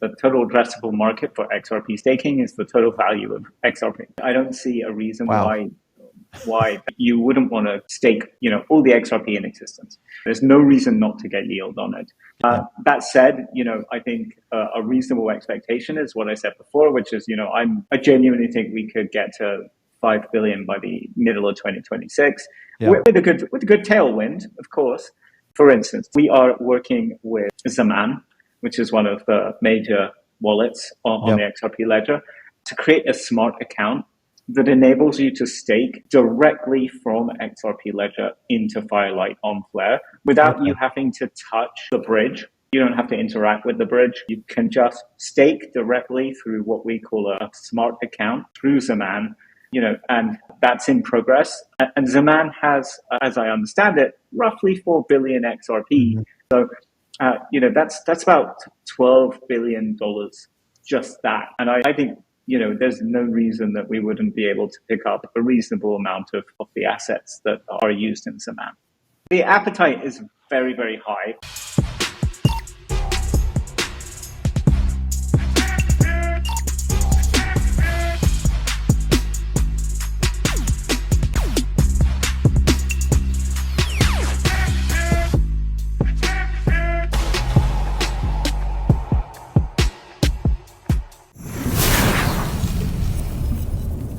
the total addressable market for XRP staking is the total value of XRP. I don't see a reason why you wouldn't want to stake, all the XRP in existence. There's no reason not to get yield on it. That said, I think a reasonable expectation is what I said before, which is, I genuinely think we could get to 5 billion by the middle of 2026 with a good tailwind, of course. For instance, we are working with Zaman, which is one of the major wallets on the XRP ledger, to create a smart account that enables you to stake directly from XRP ledger into Firelight on Flare without you having to touch the bridge. You don't have to interact with the bridge. You can just stake directly through what we call a smart account through Zaman, and that's in progress. And Zaman has, as I understand it, roughly 4 billion XRP. Mm-hmm. So, that's about $12 billion, just that. And I think, there's no reason that we wouldn't be able to pick up a reasonable amount of the assets that are used in Zaman. The appetite is very, very high.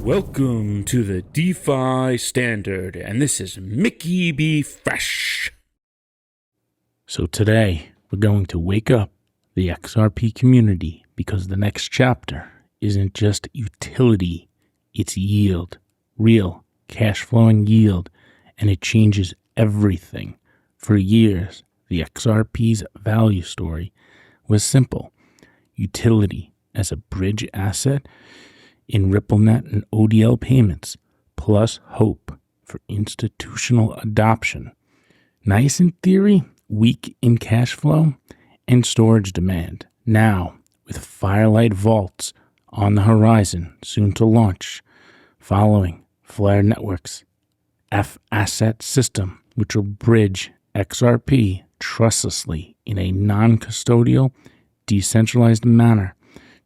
Welcome to the DeFi Standard, and this is Mickey B. Fresh. So today, we're going to wake up the XRP community because the next chapter isn't just utility, it's yield, real cash flowing yield, and it changes everything. For years, the XRP's value story was simple. Utility as a bridge asset in RippleNet and ODL payments, plus hope for institutional adoption. Nice in theory, weak in cash flow and storage demand. Now, with Firelight vaults on the horizon, soon to launch, following Flare Network's F-Asset system, which will bridge XRP trustlessly in a non-custodial, decentralized manner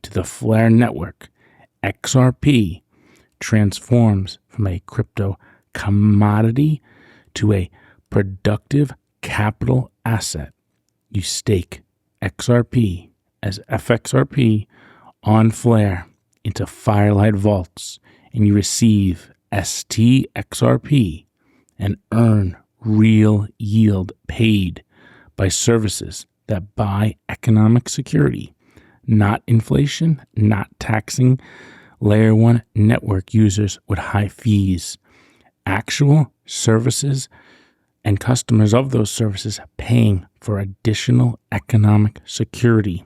to the Flare Network, XRP transforms from a crypto commodity to a productive capital asset. You stake XRP as FXRP on Flare into Firelight vaults, and you receive stXRP and earn real yield paid by services that buy economic security, not inflation, not taxing Layer 1 network users with high fees. Actual services and customers of those services paying for additional economic security.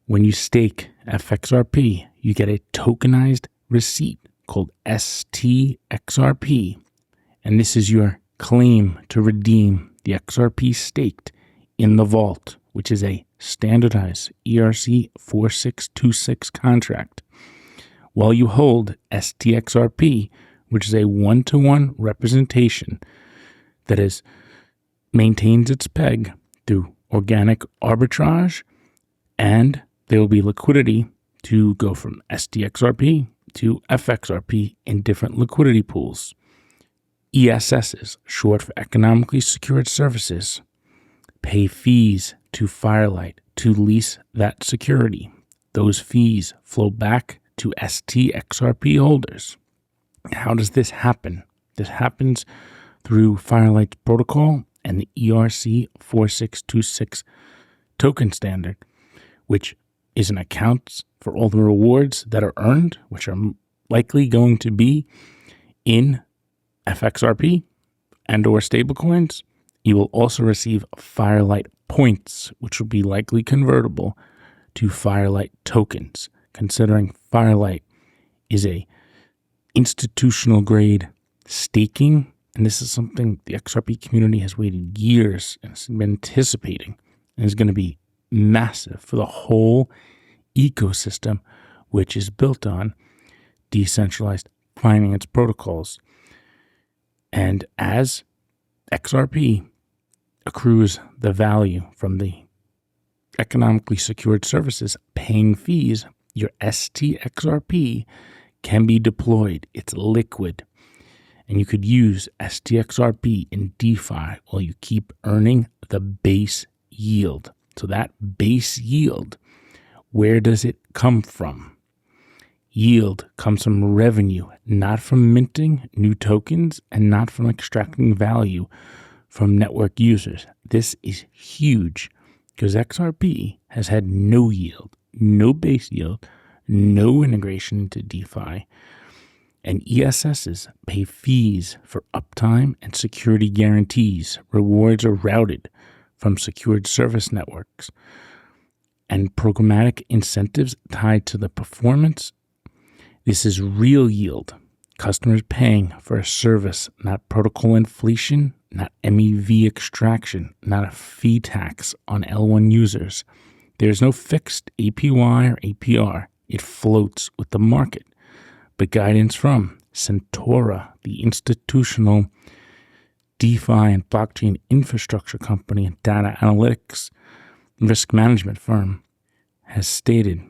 When you stake FXRP, you get a tokenized receipt called stXRP, and this is your claim to redeem the XRP staked in the vault, which is a standardized ERC 4626 contract. While you hold stXRP, which is a one-to-one representation that maintains its peg through organic arbitrage, and there will be liquidity to go from stXRP to FXRP in different liquidity pools. ESSs, short for economically secured services, pay fees to Firelight to lease that security. Those fees flow back to stXRP holders. How does this happen? This happens through Firelight's protocol and the ERC 4626 token standard, which is an account for all the rewards that are earned, which are likely going to be in FXRP and or stablecoins. You will also receive Firelight points, which will be likely convertible to Firelight tokens, considering Firelight is a institutional grade staking, and this is something the XRP community has waited years and has been anticipating, and is going to be massive for the whole ecosystem, which is built on decentralized finance protocols. And as XRP accrues the value from the economically secured services paying fees, your stXRP can be deployed. It's liquid. And you could use stXRP in DeFi while you keep earning the base yield. So that base yield, where does it come from? Yield comes from revenue, not from minting new tokens and not from extracting value from network users. This is huge because XRP has had no yield, no base yield, no integration into DeFi. And ESSs pay fees for uptime and security guarantees. Rewards are routed from secured service networks. And programmatic incentives tied to the performance. This is real yield. Customers paying for a service, not protocol inflation, not MEV extraction, not a fee tax on L1 users. There's no fixed APY or APR. It floats with the market. But guidance from Centaura, the institutional DeFi and blockchain infrastructure company and data analytics risk management firm, has stated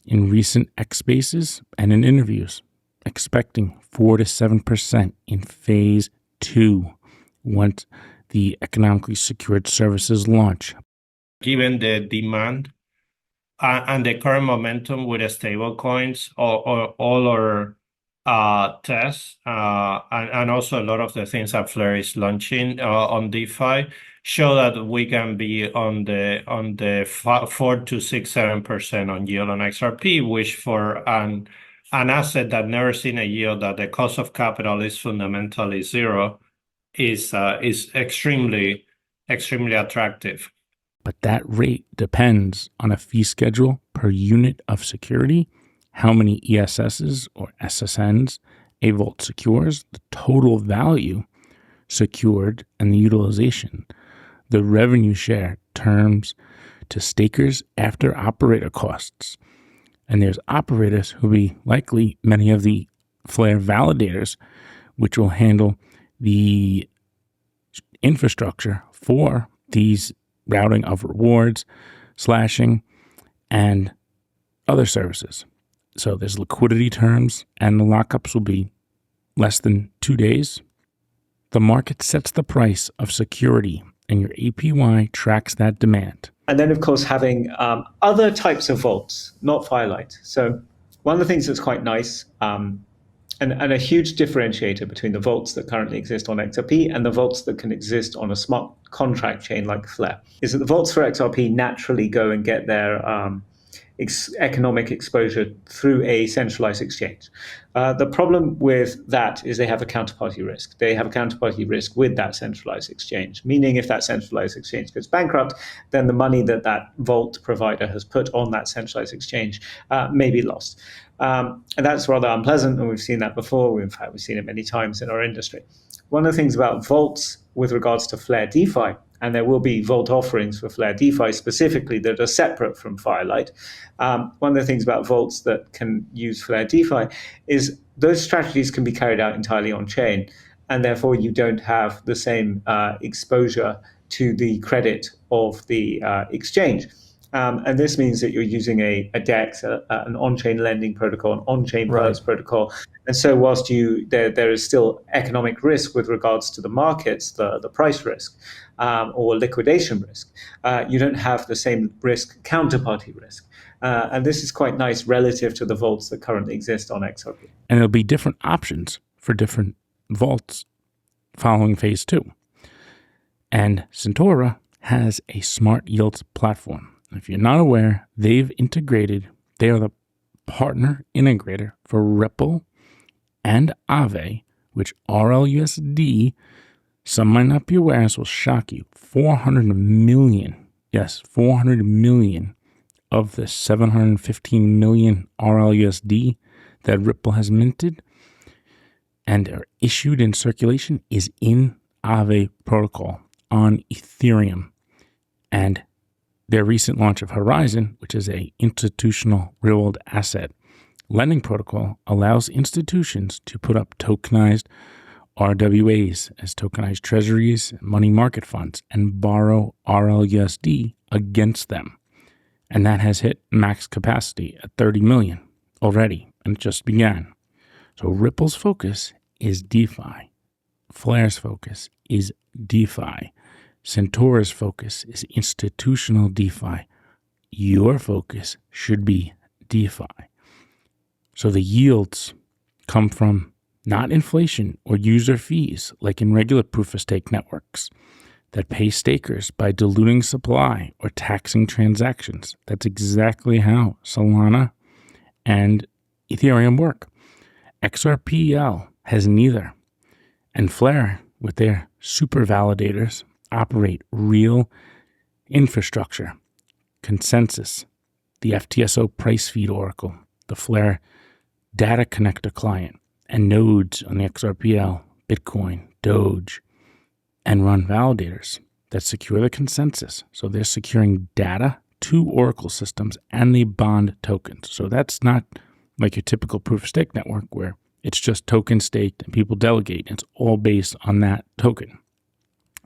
in recent X Spaces and in interviews, expecting 4 to 7% in phase 2 once the economically secured services launch. Given the demand and the current momentum with the stable coins, or all our tests, and also a lot of the things that Flare is launching on DeFi show that we can be on the 4 to 6, 7% on yield on XRP, which for an asset that never seen a yield, that the cost of capital is fundamentally zero, is extremely attractive. But that rate depends on a fee schedule per unit of security, how many ESSs or SSNs a vault secures, the total value secured, and the utilization, the revenue share terms to stakers after operator costs. And there's operators who will be likely many of the Flare validators, which will handle the infrastructure for these routing of rewards, slashing, and other services. So there's liquidity terms, and the lockups will be less than 2 days. The market sets the price of security, and your APY tracks that demand. And then, of course, having other types of vaults, not Firelight. So one of the things that's quite nice, and a huge differentiator between the vaults that currently exist on XRP and the vaults that can exist on a smart contract chain like Flare, is that the vaults for XRP naturally go and get their economic exposure through a centralized exchange. The problem with that is they have a counterparty risk. They have a counterparty risk with that centralized exchange, meaning if that centralized exchange goes bankrupt, then the money that that vault provider has put on that centralized exchange may be lost. And that's rather unpleasant, and we've seen that before. In fact, we've seen it many times in our industry. One of the things about vaults with regards to Flare DeFi, and there will be vault offerings for Flare DeFi specifically that are separate from Firelight. One of the things about vaults that can use Flare DeFi is those strategies can be carried out entirely on chain, and therefore you don't have the same exposure to the credit of the exchange. And this means that you're using a DEX, an on-chain lending protocol, an on-chain purchase protocol. And so whilst there is still economic risk with regards to the markets, the price risk, or liquidation risk, you don't have the same risk, counterparty risk. And this is quite nice relative to the vaults that currently exist on XRP. And there'll be different options for different vaults following phase 2. And Centaura has a smart yields platform. If you're not aware, they are the partner integrator for Ripple and Aave, which RLUSD, some might not be aware, this will shock you, 400 million, yes, 400 million of the 715 million RLUSD that Ripple has minted and are issued in circulation is in Aave protocol on Ethereum. And their recent launch of Horizon, which is an institutional real-world asset lending protocol, allows institutions to put up tokenized RWAs as tokenized treasuries, money market funds, and borrow RLUSD against them. And that has hit max capacity at 30 million already, and it just began. So Ripple's focus is DeFi. Flare's focus is DeFi. Centaur's focus is institutional DeFi. Your focus should be DeFi. So the yields come from not inflation or user fees like in regular proof-of-stake networks that pay stakers by diluting supply or taxing transactions. That's exactly how Solana and Ethereum work. XRPL has neither. And Flare, with their super validators, operate real infrastructure, consensus, the FTSO price feed oracle, the Flare data connector client, and nodes on the XRPL, Bitcoin, Doge, and run validators that secure the consensus. So they're securing data to Oracle systems and they bond tokens. So that's not like your typical proof of stake network where it's just token staked and people delegate. It's all based on that token.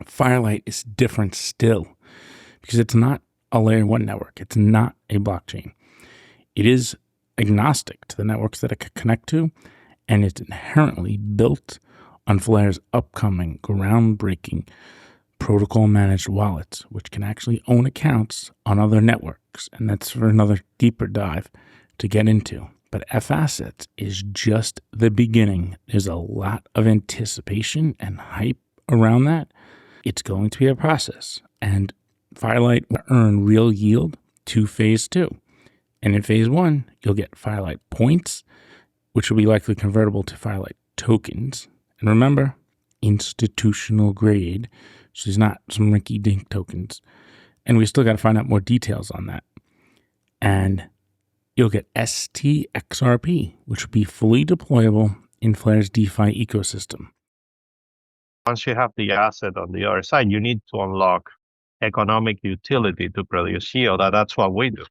Firelight is different still because it's not a layer 1 network. It's not a blockchain. It is agnostic to the networks that it can connect to, and it's inherently built on Flare's upcoming groundbreaking protocol managed wallets, which can actually own accounts on other networks. And that's for another deeper dive to get into. But F-Assets is just the beginning. There's a lot of anticipation and hype around that. It's going to be a process. And Firelight will earn real yield to phase 2. And in phase 1, you'll get Firelight points, which will be likely convertible to Firelight tokens. And remember, institutional grade. So there's not some rinky-dink tokens. And we still got to find out more details on that. And you'll get stXRP, which will be fully deployable in Flare's DeFi ecosystem. Once you have the asset on the other side, you need to unlock economic utility to produce yield. That's what we do,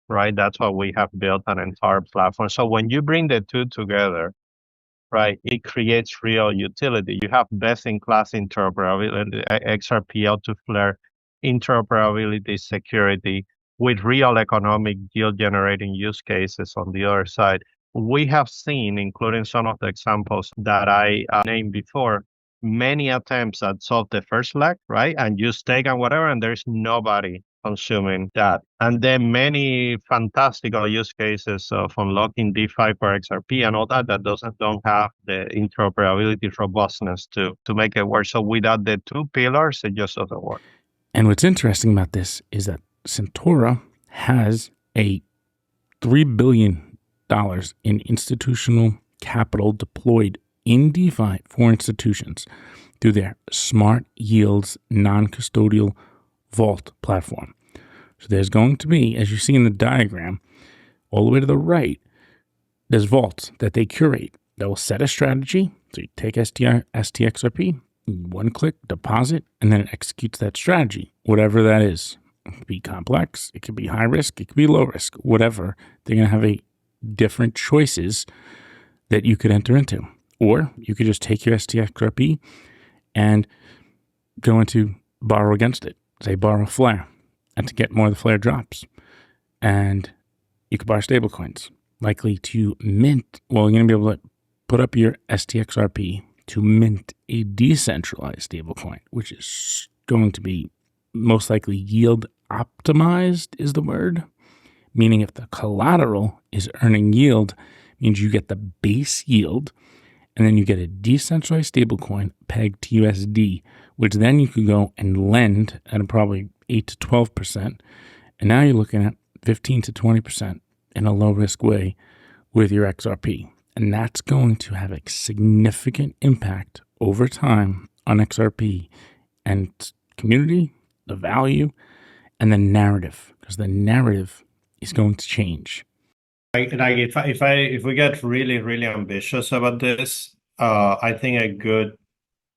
right? That's why we have built an entire platform. So when you bring the two together, right, it creates real utility. You have best-in-class interoperability, XRPL to Flare, interoperability, security, with real economic yield-generating use cases on the other side. We have seen, including some of the examples that I named before, many attempts at solve the first leg, right, and use stake and whatever, and there's nobody consuming that. And then many fantastical use cases of unlocking DeFi for XRP and all that don't have the interoperability robustness to make it work. So without the two pillars, it just doesn't work. And what's interesting about this is that Centaur has a $3 billion in institutional capital deployed in DeFi for institutions through their Smart Yields non-custodial vault platform. So there's going to be, as you see in the diagram, all the way to the right, there's vaults that they curate that will set a strategy. So you take stXRP, one click, deposit, and then it executes that strategy, whatever that is. It could be complex, it could be high risk, it could be low risk, whatever. They're going to have different choices that you could enter into. Or you could just take your stXRP and go into borrow against it. Say borrow Flare, and to get more of the Flare drops. And you could borrow stablecoins, likely to mint. Well, you're going to be able to put up your stXRP to mint a decentralized stablecoin, which is going to be most likely yield optimized is the word. Meaning if the collateral is earning yield, means you get the base yield, and then you get a decentralized stablecoin pegged to USD, which then you could go and lend at probably 8 to 12%. And now you're looking at 15 to 20% in a low risk way with your XRP. And that's going to have a significant impact over time on XRP and community, the value, and the narrative, because the narrative is going to change. Like if we get really ambitious about this, I think a good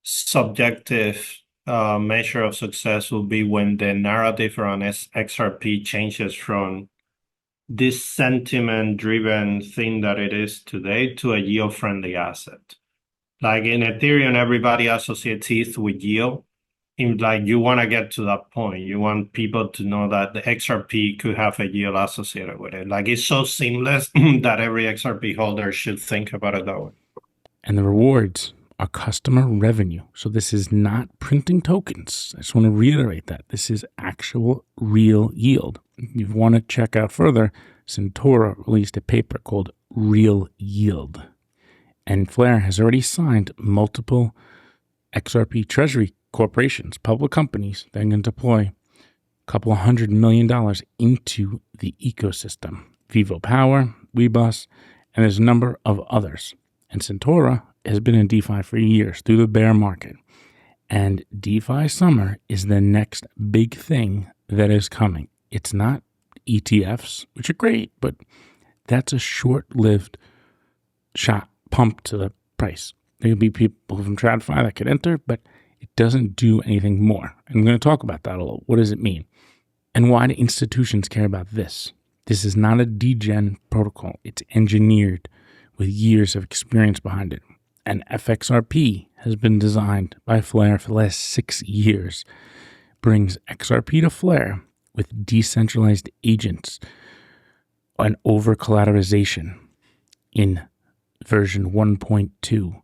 subjective measure of success will be when the narrative around XRP changes from this sentiment-driven thing that it is today to a yield-friendly asset. Like in Ethereum, everybody associates ETH with yield, like you want to get to that point. You want people to know that the XRP could have a yield associated with it. Like it's so seamless that every XRP holder should think about it that way. And the rewards are customer revenue. So this is not printing tokens. I just want to reiterate that. This is actual real yield. If you want to check out further, Centaura released a paper called Real Yield. And Flare has already signed multiple XRP treasury corporations, public companies that can deploy a couple $100 million into the ecosystem. Vivo Power, Weebus, and there's a number of others. And Centaura has been in DeFi for years through the bear market. And DeFi summer is the next big thing that is coming. It's not ETFs, which are great, but that's a short-lived shot pump to the price. There could be people from TradFi that could enter, but it doesn't do anything more. And I'm going to talk about that a little. What does it mean? And why do institutions care about this? This is not a degen protocol. It's engineered with years of experience behind it. And FXRP has been designed by Flare for the last 6 years. Brings XRP to Flare with decentralized agents and over-collateralization in version 1.2.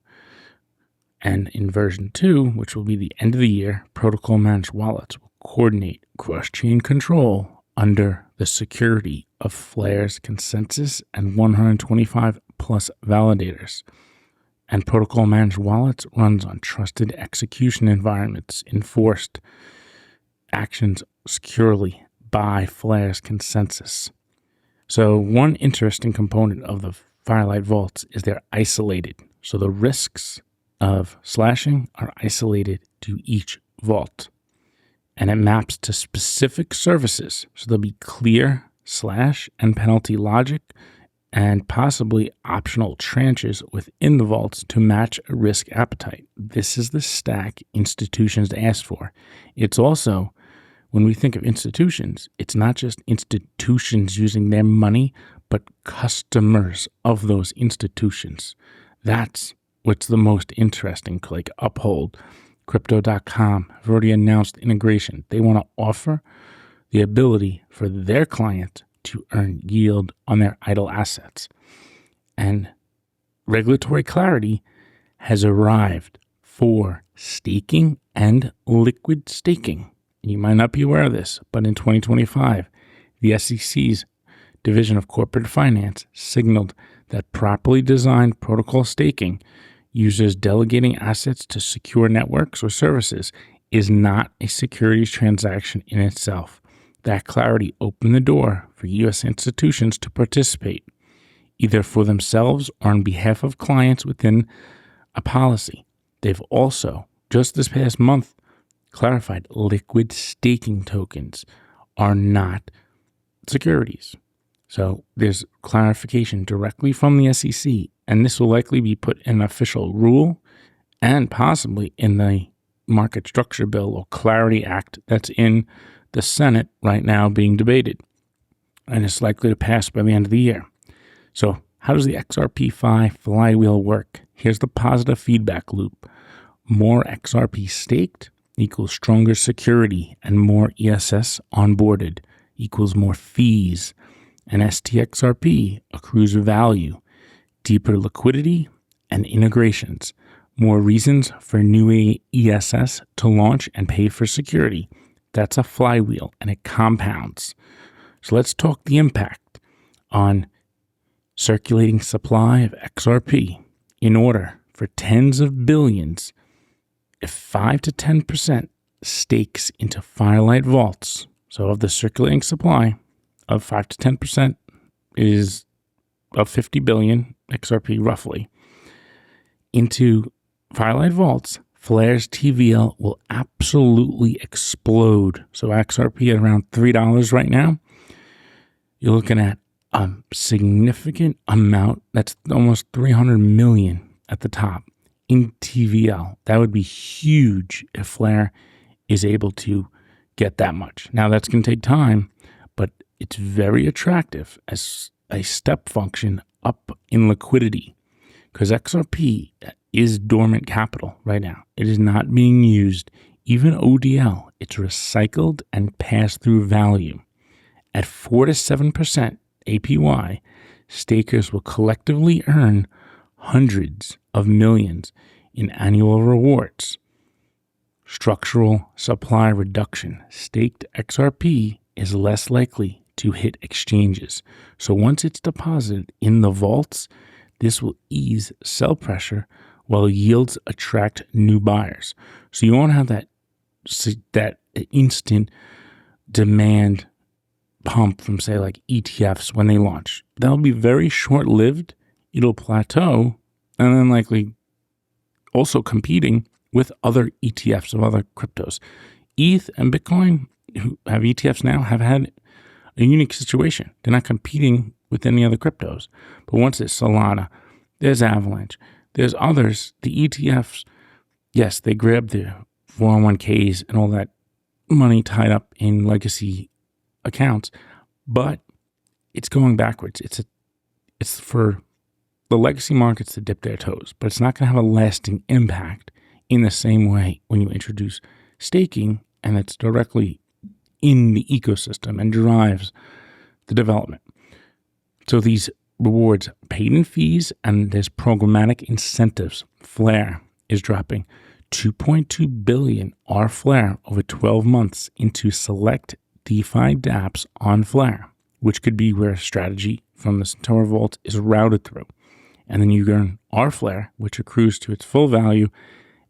And in version 2, which will be the end of the year, protocol managed wallets will coordinate cross-chain control under the security of Flare's consensus and 125 plus validators. And protocol managed wallets runs on trusted execution environments, enforced actions securely by Flare's consensus. So one interesting component of the Firelight vaults is they're isolated. So the risks of slashing are isolated to each vault. And it maps to specific services. So there'll be clear slash and penalty logic and possibly optional tranches within the vaults to match a risk appetite. This is the stack institutions ask for. It's also, when we think of institutions, it's not just institutions using their money, but customers of those institutions. That's what's the most interesting. Like Uphold, Crypto.com have already announced integration. They want to offer the ability for their client to earn yield on their idle assets. And regulatory clarity has arrived for staking and liquid staking. You might not be aware of this, but in 2025, the SEC's Division of Corporate Finance signaled that properly designed protocol staking users delegating assets to secure networks or services is not a securities transaction in itself. That clarity opened the door for U.S. institutions to participate, either for themselves or on behalf of clients within a policy. They've also, just this past month, clarified liquid staking tokens are not securities. So there's clarification directly from the SEC, and this will likely be put in an official rule and possibly in the Market Structure Bill or Clarity Act that's in the Senate right now being debated, and it's likely to pass by the end of the year. So how does the XRPFi flywheel work? Here's the positive feedback loop. More XRP staked equals stronger security, and more ESS onboarded equals more fees, and stXRP accrues value, deeper liquidity, and integrations, more reasons for new ESS to launch and pay for security. That's a flywheel, and it compounds. So let's talk the impact on circulating supply of XRP. In order for tens of billions, if 5 to 10% stakes into Firelight vaults, so of the circulating supply of 5 to 10% is of 50 billion XRP roughly, into Firelight vaults, Flare's TVL will absolutely explode. So XRP at around $3 right now, you're looking at a significant amount. That's almost 300 million at the top in TVL. That would be huge if Flare is able to get that much. Now that's going to take time, but it's very attractive as a step function up in liquidity, because XRP is dormant capital right now. It is not being used even ODL, it's recycled and pass-through value. At 4 to 7% APY, stakers will collectively earn hundreds of millions in annual rewards. Structural supply reduction. Staked XRP is less likely to hit exchanges. So once it's deposited in the vaults, this will ease sell pressure while yields attract new buyers. So you won't have that instant demand pump from, say, like ETFs when they launch. That'll be very short-lived. It'll plateau and then likely also competing with other ETFs of other cryptos. ETH and Bitcoin, who have ETFs now, have had a unique situation. They're not competing with any other cryptos. But once there's Solana, there's Avalanche, there's others, the ETFs, yes, they grab the 401ks and all that money tied up in legacy accounts, but it's going backwards. It's for the legacy markets to dip their toes, but it's not going to have a lasting impact in the same way when you introduce staking, and it's directly in the ecosystem and drives the development. So these rewards paid in fees, and there's programmatic incentives. Flare is dropping 2.2 billion Flare over 12 months into select DeFi dApps on Flare, which could be where a strategy from the Centaur Vault is routed through. And then you earn Flare, which accrues to its full value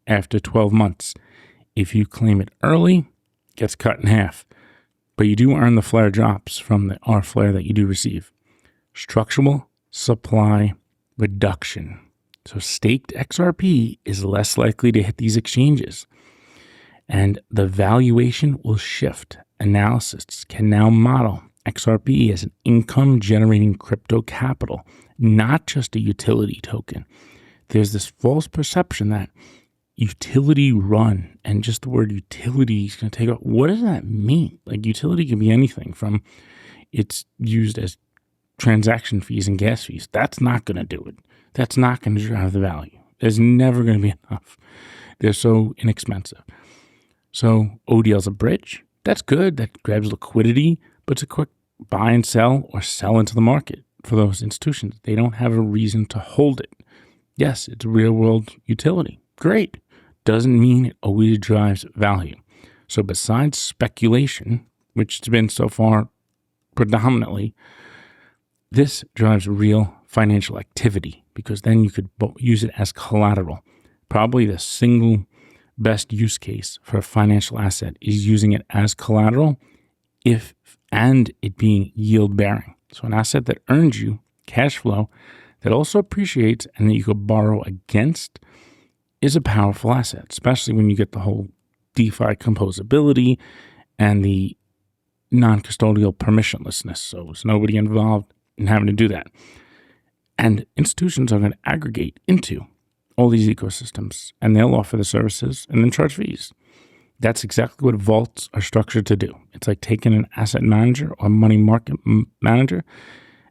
after 12 months. If you claim it early, it gets cut in half. But you do earn the Flare drops from the Flare that you do receive. Structural supply reduction. So staked XRP is less likely to hit these exchanges. And the valuation will shift. Analysts can now model XRP as an income-generating crypto capital, not just a utility token. There's this false perception that utility run, and just the word utility is going to take off. What does that mean? Like, utility can be anything from it's used as transaction fees and gas fees. That's not going to do it. That's not going to drive the value. There's never going to be enough. They're so inexpensive. So ODL's a bridge. That's good. That grabs liquidity, but it's a quick buy and sell or sell into the market for those institutions. They don't have a reason to hold it. Yes, it's a real world utility. Great. Doesn't mean it always drives value. So besides speculation, which it's been so far predominantly, this drives real financial activity, because then you could use it as collateral. Probably the single best use case for a financial asset is using it as collateral and it being yield bearing. So an asset that earns you cash flow that also appreciates and that you could borrow against is a powerful asset, especially when you get the whole DeFi composability and the non-custodial permissionlessness. So there's nobody involved in having to do that. And institutions are going to aggregate into all these ecosystems, and they'll offer the services and then charge fees. That's exactly what vaults are structured to do. It's like taking an asset manager or money market manager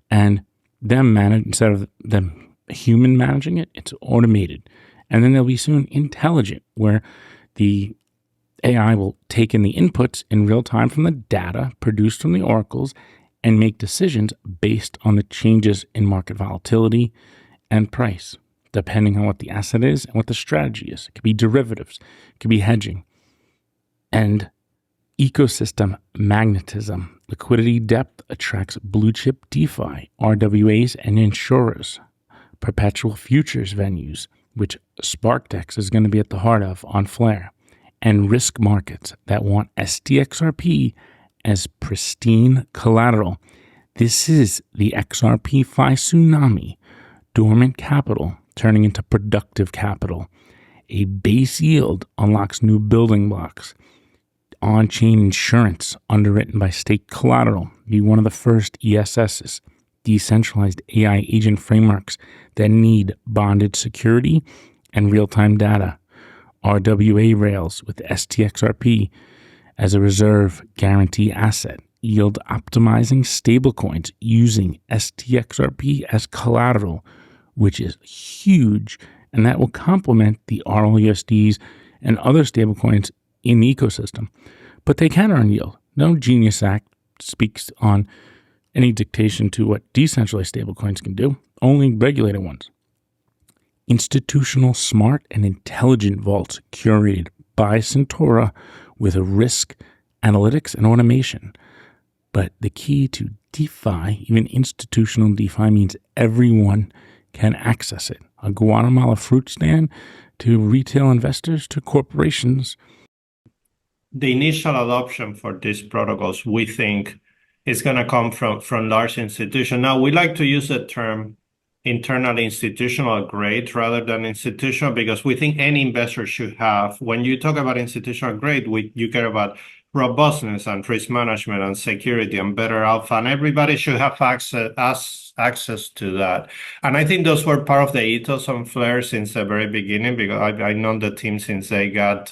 and them manage, instead of them human managing it, it's automated. And then they'll be soon intelligent, where the AI will take in the inputs in real time from the data produced from the oracles and make decisions based on the changes in market volatility and price, depending on what the asset is and what the strategy is. It could be derivatives, it could be hedging. And ecosystem magnetism. Liquidity depth attracts blue chip DeFi, RWAs, and insurers. Perpetual futures venues, which SparkDex is going to be at the heart of on Flare. And risk markets that want stXRP as pristine collateral. This is the XRPFi tsunami. Dormant capital turning into productive capital. A base yield unlocks new building blocks. On-chain insurance underwritten by state collateral. Be one of the first ESSs, decentralized AI agent frameworks that need bonded security and real-time data. RWA rails with stXRP as a reserve guarantee asset. Yield optimizing stablecoins using stXRP as collateral, which is huge, and that will complement the RLUSDs and other stablecoins in the ecosystem, but they can earn yield. No Genius Act speaks on any dictation to what decentralized stablecoins can do, only regulated ones. Institutional, smart, and intelligent vaults curated by Centaura with a risk, analytics, and automation. But the key to DeFi, even institutional DeFi, means everyone can access it. A Guatemala fruit stand to retail investors to corporations. The initial adoption for these protocols, we think, is going to come from large institutions. Now, we like to use the term internally institutional grade rather than institutional because we think any investor should have, when you talk about institutional grade, you care about robustness and risk management and security and better alpha, and everybody should have access to that. And I think those were part of the ethos on Flare since the very beginning, because I know the team since they got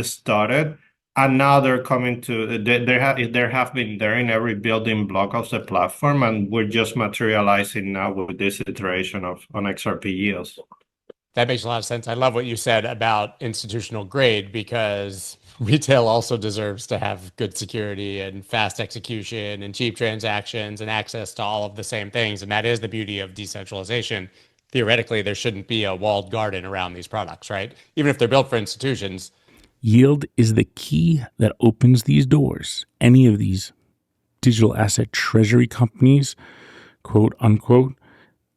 started. And now they're coming to, they're in every building block of the platform, and we're just materializing now with this iteration on XRP yields. That makes a lot of sense. I love what you said about institutional grade, because retail also deserves to have good security and fast execution and cheap transactions and access to all of the same things. And that is the beauty of decentralization. Theoretically, there shouldn't be a walled garden around these products, right? Even if they're built for institutions. Yield is the key that opens these doors. Any of these digital asset treasury companies, quote unquote,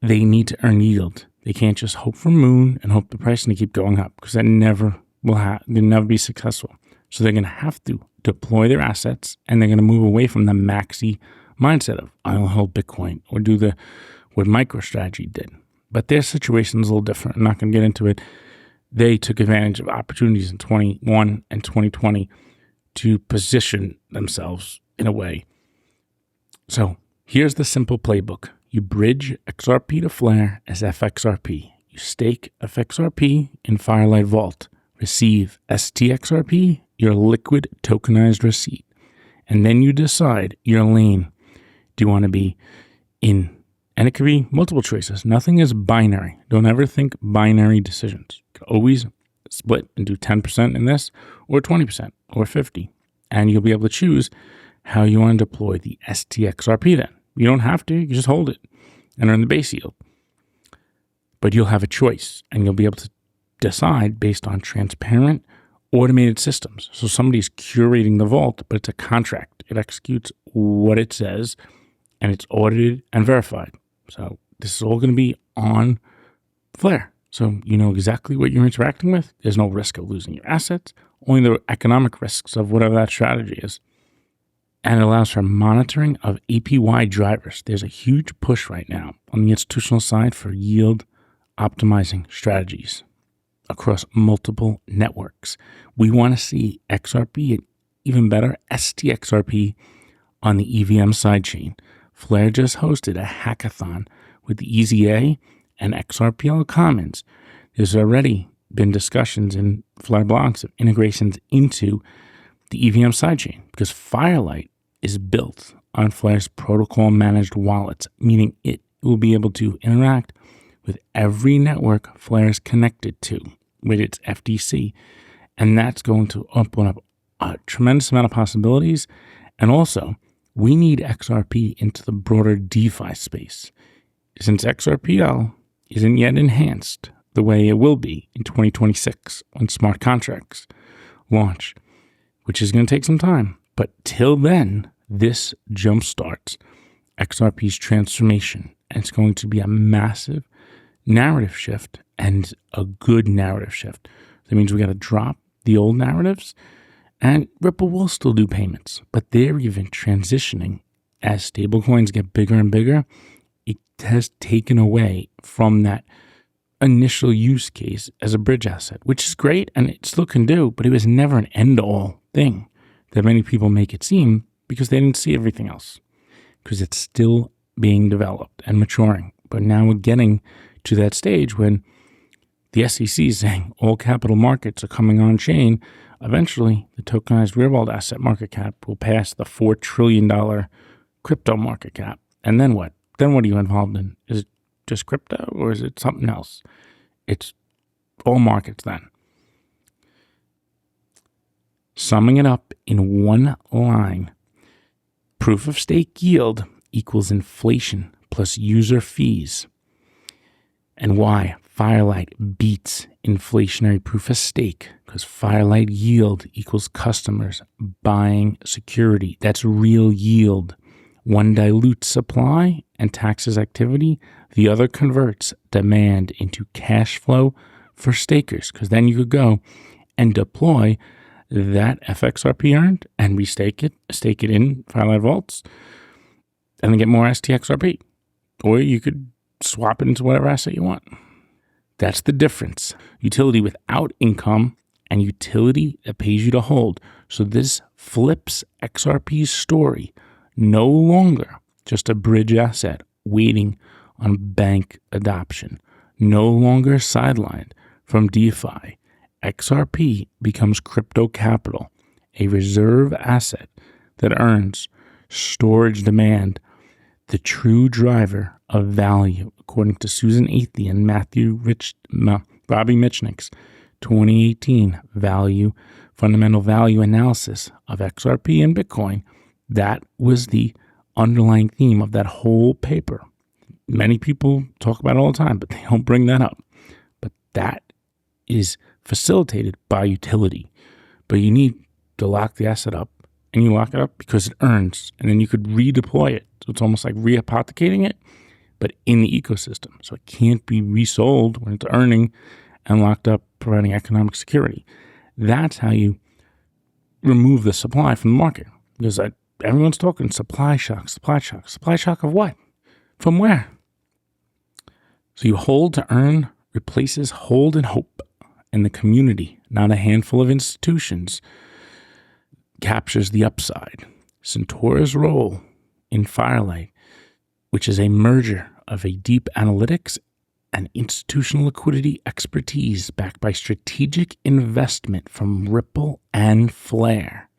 they need to earn yield. They can't just hope for moon and hope the price to keep going up, because that never will they'll never be successful. So they're going to have to deploy their assets, and they're going to move away from the maxi mindset of I'll hold Bitcoin or do what MicroStrategy did. But their situation is a little different. I'm not going to get into it. They took advantage of opportunities in 21 and 2020 to position themselves in a way. So here's the simple playbook. You bridge XRP to Flare as FXRP. You stake FXRP in Firelight Vault. Receive stXRP, your liquid tokenized receipt. And then you decide your lane. Do you want to be in? And it could be multiple choices. Nothing is binary. Don't ever think binary decisions. You can always split and do 10% in this, or 20%, or 50%. And you'll be able to choose how you want to deploy the stXRP then. You don't have to. You can just hold it and earn the base yield. But you'll have a choice, and you'll be able to decide based on transparent, automated systems. So somebody's curating the vault, but it's a contract. It executes what it says, and it's audited and verified. So this is all going to be on Flare. So you know exactly what you're interacting with. There's no risk of losing your assets, only the economic risks of whatever that strategy is. And it allows for monitoring of APY drivers. There's a huge push right now on the institutional side for yield optimizing strategies across multiple networks. We want to see XRP and even better stXRP on the EVM sidechain. Flare just hosted a hackathon with the EZA and XRPL Commons. There's already been discussions in Flare blogs of integrations into the EVM sidechain, because Firelight is built on Flare's protocol managed wallets, meaning it will be able to interact with every network Flare is connected to with its FDC. And that's going to open up a tremendous amount of possibilities. And also, we need XRP into the broader DeFi space, since XRPL isn't yet enhanced the way it will be in 2026 when smart contracts launch, which is going to take some time. But till then, this jumpstarts XRP's transformation, and it's going to be a massive narrative shift, and a good narrative shift. That means we got to drop the old narratives, and Ripple will still do payments, but they're even transitioning as stablecoins get bigger and bigger. It has taken away from that initial use case as a bridge asset, which is great, and it still can do, but it was never an end-all thing that many people make it seem, because they didn't see everything else, because it's still being developed and maturing. But now we're getting to that stage when the SEC is saying all capital markets are coming on chain. Eventually, the tokenized real-world asset market cap will pass the $4 trillion crypto market cap. And then what? Then what are you involved in? Is it just crypto, or is it something else? It's all markets then. Summing it up in one line, proof of stake yield equals inflation plus user fees. And why Firelight beats inflationary proof of stake? Because Firelight yield equals customers buying security. That's real yield. One dilutes supply and taxes activity. The other converts demand into cash flow for stakers. Because then you could go and deploy that FXRP earned and restake it, stake it in Firelight vaults, and then get more stXRP. Or you could swap it into whatever asset you want. That's the difference. Utility without income and utility that pays you to hold. So this flips XRP's story. No longer just a bridge asset waiting on bank adoption. No longer sidelined from DeFi. XRP becomes crypto capital, a reserve asset that earns storage demand, the true driver of value, according to Susan Athey and Bobby Mitchnick's 2018 fundamental value analysis of XRP and Bitcoin. That was the underlying theme of that whole paper. Many people talk about it all the time, but they don't bring that up. But that is facilitated by utility. But you need to lock the asset up, and you lock it up because it earns, and then you could redeploy it. So it's almost like rehypothecating it, but in the ecosystem. So it can't be resold when it's earning and locked up, providing economic security. That's how you remove the supply from the market. Because everyone's talking supply shock. Supply shock of what? From where? So you hold to earn replaces hold and hope. And the community, not a handful of institutions, captures the upside. Centauro's role in Firelight, which is a merger of a deep analytics and institutional liquidity expertise backed by strategic investment from Ripple and Flare.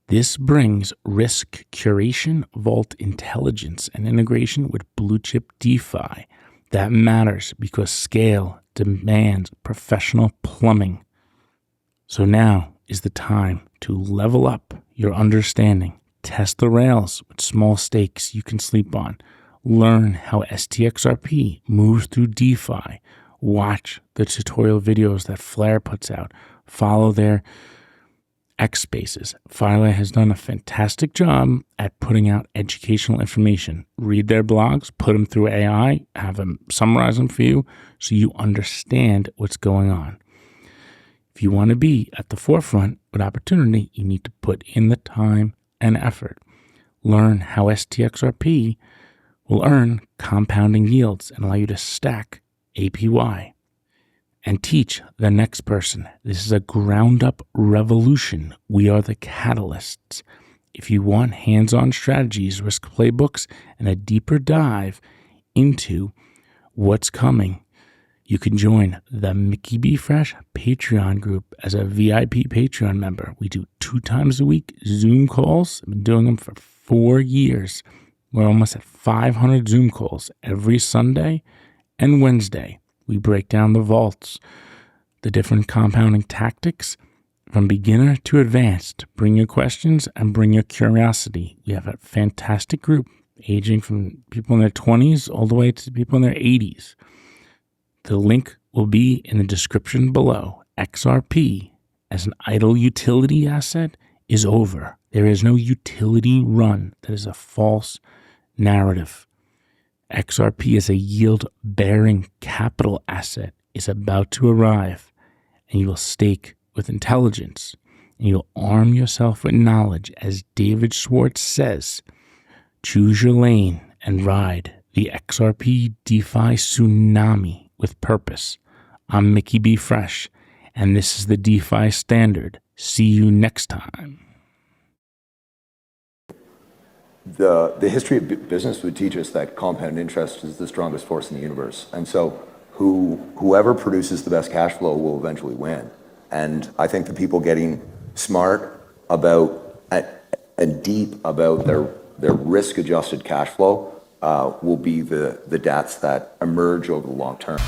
This brings risk curation, vault intelligence, and integration with blue chip DeFi. That matters because scale demands professional plumbing. So now is the time to level up your understanding. Test the rails with small stakes you can sleep on. Learn how stXRP moves through DeFi. Watch the tutorial videos that Flare puts out. Follow their X Spaces. Firelight has done a fantastic job at putting out educational information. Read their blogs, put them through AI, have them summarize them for you so you understand what's going on. If you want to be at the forefront with opportunity, you need to put in the time and effort. Learn how stXRP will earn compounding yields and allow you to stack APY. And teach the next person. This is a ground-up revolution. We are the catalysts. If you want hands-on strategies, risk playbooks, and a deeper dive into what's coming, you can join the Mickey B. Fresh Patreon group as a VIP Patreon member. We do 2 times a week Zoom calls. I've been doing them for 4 years. We're almost at 500 Zoom calls every Sunday and Wednesday. We break down the vaults, the different compounding tactics from beginner to advanced. Bring your questions and bring your curiosity. We have a fantastic group aging from people in their 20s all the way to people in their 80s. The link will be in the description below. XRP as an idle utility asset is over. There is no utility run. That is a false narrative. XRP as a yield-bearing capital asset is about to arrive, and you will stake with intelligence, and you'll arm yourself with knowledge. As David Schwartz says, choose your lane and ride the XRP DeFi tsunami with purpose. I'm Mickey B. Fresh, and this is the DeFi Standard. See you next time. The history of business would teach us that compound interest is the strongest force in the universe. And so whoever produces the best cash flow will eventually win. And I think the people getting smart about and deep about their risk-adjusted cash flow will be the DATs that emerge over the long term.